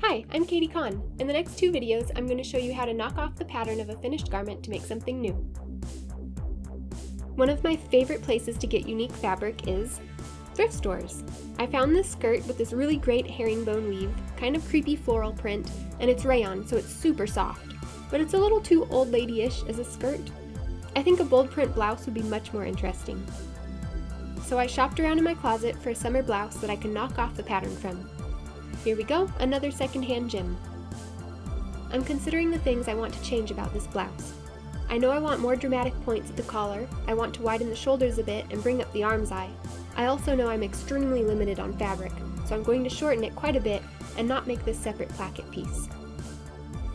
Hi, I'm Katie Kahn. In the next two videos, I'm going to show you how to knock off the pattern of a finished garment to make something new. One of my favorite places to get unique fabric is thrift stores. I found this skirt with this really great herringbone weave, kind of creepy floral print, and it's rayon, so it's super soft. But it's a little too old lady-ish as a skirt. I think a bold print blouse would be much more interesting. So I shopped around in my closet for a summer blouse that I can knock off the pattern from. Here we go, another secondhand gem. I'm considering the things I want to change about this blouse. I know I want more dramatic points at the collar, I want to widen the shoulders a bit and bring up the arm's eye. I also know I'm extremely limited on fabric, so I'm going to shorten it quite a bit and not make this separate placket piece.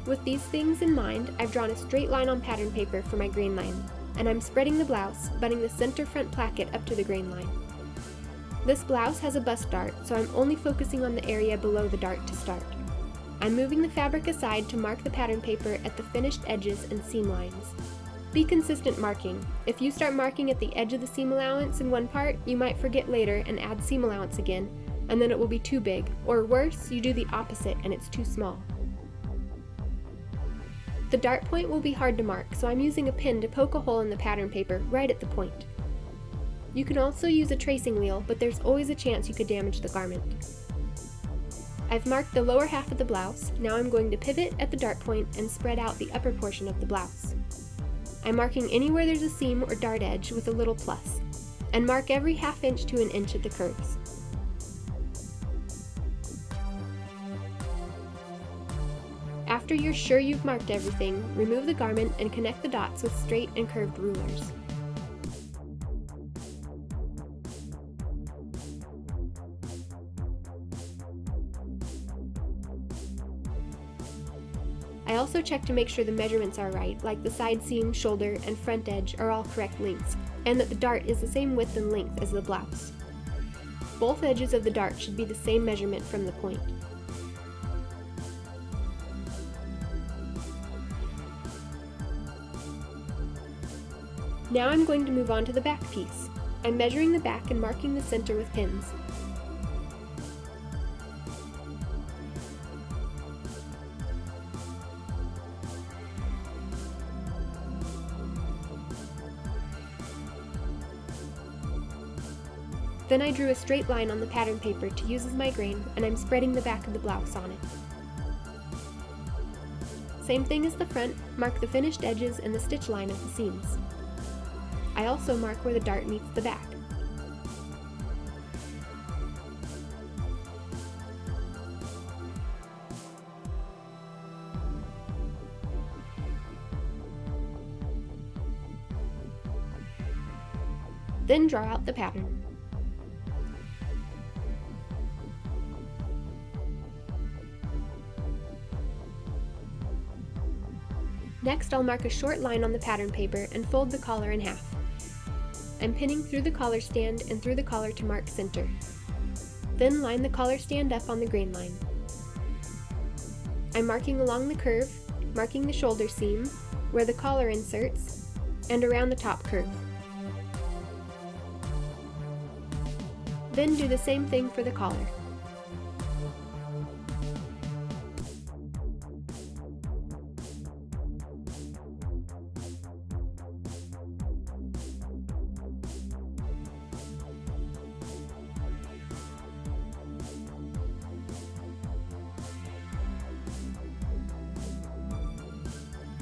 With these things in mind, I've drawn a straight line on pattern paper for my grain line, and I'm spreading the blouse, butting the center front placket up to the grain line. This blouse has a bust dart, so I'm only focusing on the area below the dart to start. I'm moving the fabric aside to mark the pattern paper at the finished edges and seam lines. Be consistent marking. If you start marking at the edge of the seam allowance in one part, you might forget later and add seam allowance again, and then it will be too big, or worse, you do the opposite and it's too small. The dart point will be hard to mark, so I'm using a pin to poke a hole in the pattern paper right at the point. You can also use a tracing wheel, but there's always a chance you could damage the garment. I've marked the lower half of the blouse, now I'm going to pivot at the dart point and spread out the upper portion of the blouse. I'm marking anywhere there's a seam or dart edge with a little plus, and mark every ½ inch to 1 inch at the curves. After you're sure you've marked everything, remove the garment and connect the dots with straight and curved rulers. I also check to make sure the measurements are right, like the side seam, shoulder, and front edge are all correct lengths, and that the dart is the same width and length as the blouse. Both edges of the dart should be the same measurement from the point. Now I'm going to move on to the back piece. I'm measuring the back and marking the center with pins. Then I drew a straight line on the pattern paper to use as my grain, and I'm spreading the back of the blouse on it. Same thing as the front, mark the finished edges and the stitch line of the seams. I also mark where the dart meets the back. Then draw out the pattern. Next, I'll mark a short line on the pattern paper and fold the collar in half. I'm pinning through the collar stand and through the collar to mark center. Then line the collar stand up on the grain line. I'm marking along the curve, marking the shoulder seam, where the collar inserts, and around the top curve. Then do the same thing for the collar.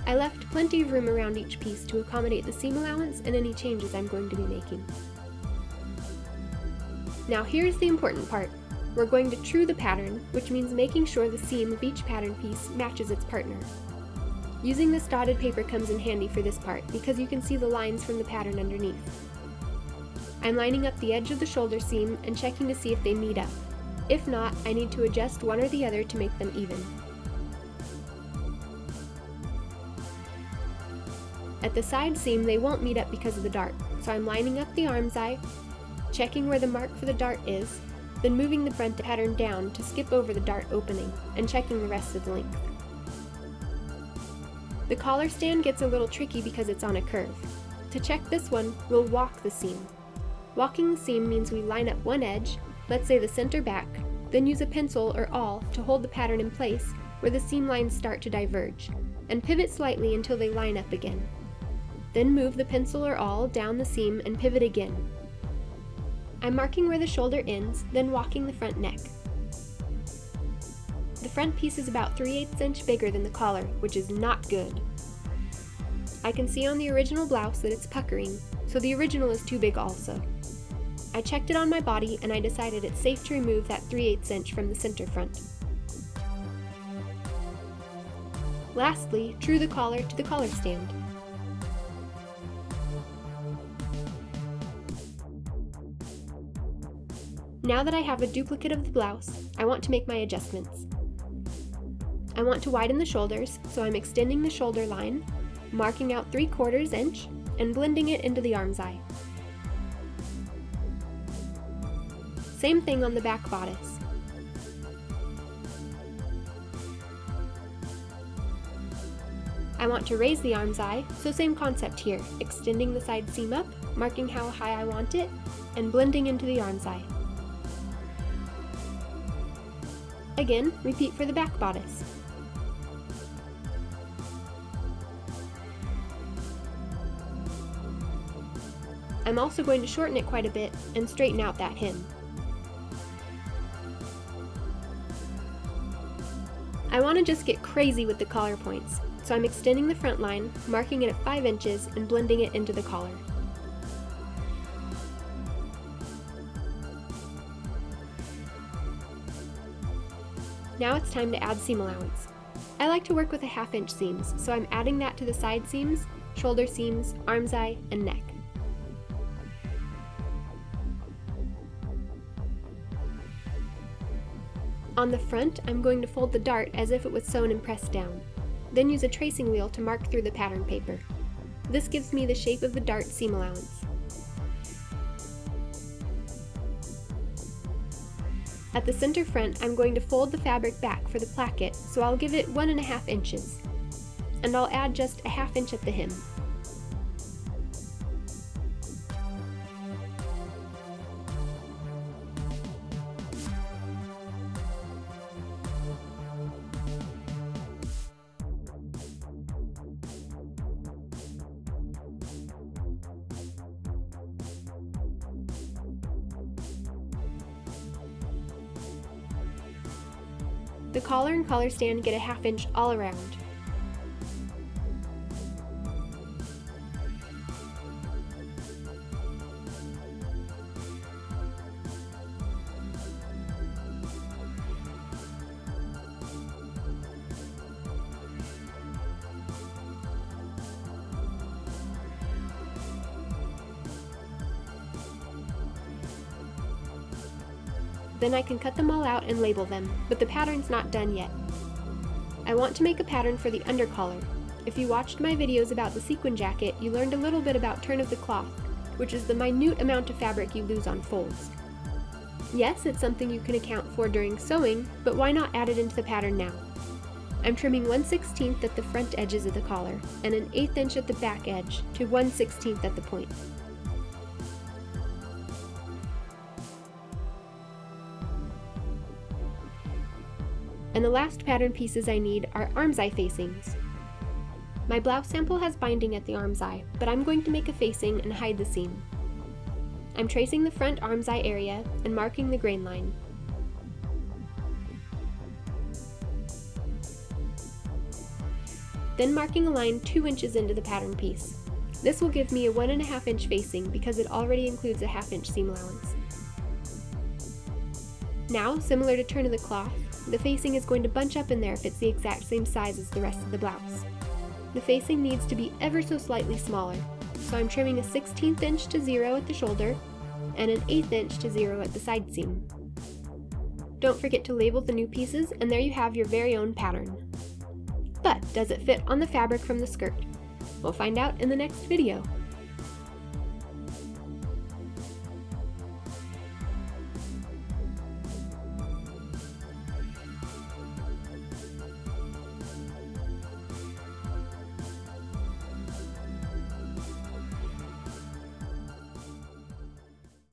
I left plenty of room around each piece to accommodate the seam allowance and any changes I'm going to be making. Now here's the important part. We're going to true the pattern, which means making sure the seam of each pattern piece matches its partner. Using this dotted paper comes in handy for this part because you can see the lines from the pattern underneath. I'm lining up the edge of the shoulder seam and checking to see if they meet up. If not, I need to adjust one or the other to make them even. At the side seam, they won't meet up because of the dart, so I'm lining up the arm's eye, checking where the mark for the dart is, then moving the front pattern down to skip over the dart opening, and checking the rest of the length. The collar stand gets a little tricky because it's on a curve. To check this one, we'll walk the seam. Walking the seam means we line up one edge, let's say the center back, Then use a pencil or awl to hold the pattern in place where the seam lines start to diverge, and pivot slightly until they line up again. Then move the pencil or awl down the seam and pivot again. I'm marking where the shoulder ends, then walking the front neck. The front piece is about 3/8 inch bigger than the collar, which is not good. I can see on the original blouse that it's puckering, so the original is too big also. I checked it on my body and I decided it's safe to remove that 3/8 inch from the center front. Lastly, true the collar to the collar stand. Now that I have a duplicate of the blouse, I want to make my adjustments. I want to widen the shoulders, so I'm extending the shoulder line, marking out 3/4 inch, and blending it into the arm's eye. Same thing on the back bodice. I want to raise the arm's eye, so same concept here, extending the side seam up, marking how high I want it, and blending into the arm's eye. Again, repeat for the back bodice. I'm also going to shorten it quite a bit and straighten out that hem. I want to just get crazy with the collar points, so I'm extending the front line, marking it at 5 inches, and blending it into the collar. Now it's time to add seam allowance. I like to work with 1/2 inch seams, so I'm adding that to the side seams, shoulder seams, arm's eye, and neck. On the front, I'm going to fold the dart as if it was sewn and pressed down. Then use a tracing wheel to mark through the pattern paper. This gives me the shape of the dart seam allowance. At the center front, I'm going to fold the fabric back for the placket, so I'll give it 1.5 inches. And I'll add just 1/2 inch at the hem. The collar and collar stand get 1/2 inch all around. Then I can cut them all out and label them, but the pattern's not done yet. I want to make a pattern for the undercollar. If you watched my videos about the sequin jacket, you learned a little bit about turn of the cloth, which is the minute amount of fabric you lose on folds. Yes, it's something you can account for during sewing, but why not add it into the pattern now? I'm trimming 1/16 at the front edges of the collar, and 1/8 inch at the back edge to 1/16 at the point. And the last pattern pieces I need are arm's eye facings. My blouse sample has binding at the arm's eye, but I'm going to make a facing and hide the seam. I'm tracing the front arm's eye area and marking the grain line. Then marking a line 2 inches into the pattern piece. This will give me a 1.5 inch facing because it already includes a 1/2 inch seam allowance. Now, similar to turn of the cloth, the facing is going to bunch up in there if it's the exact same size as the rest of the blouse. The facing needs to be ever so slightly smaller, so I'm trimming a 1/16 inch to 0 at the shoulder and 1/8 inch to 0 at the side seam. Don't forget to label the new pieces, and there you have your very own pattern. But does it fit on the fabric from the skirt? We'll find out in the next video.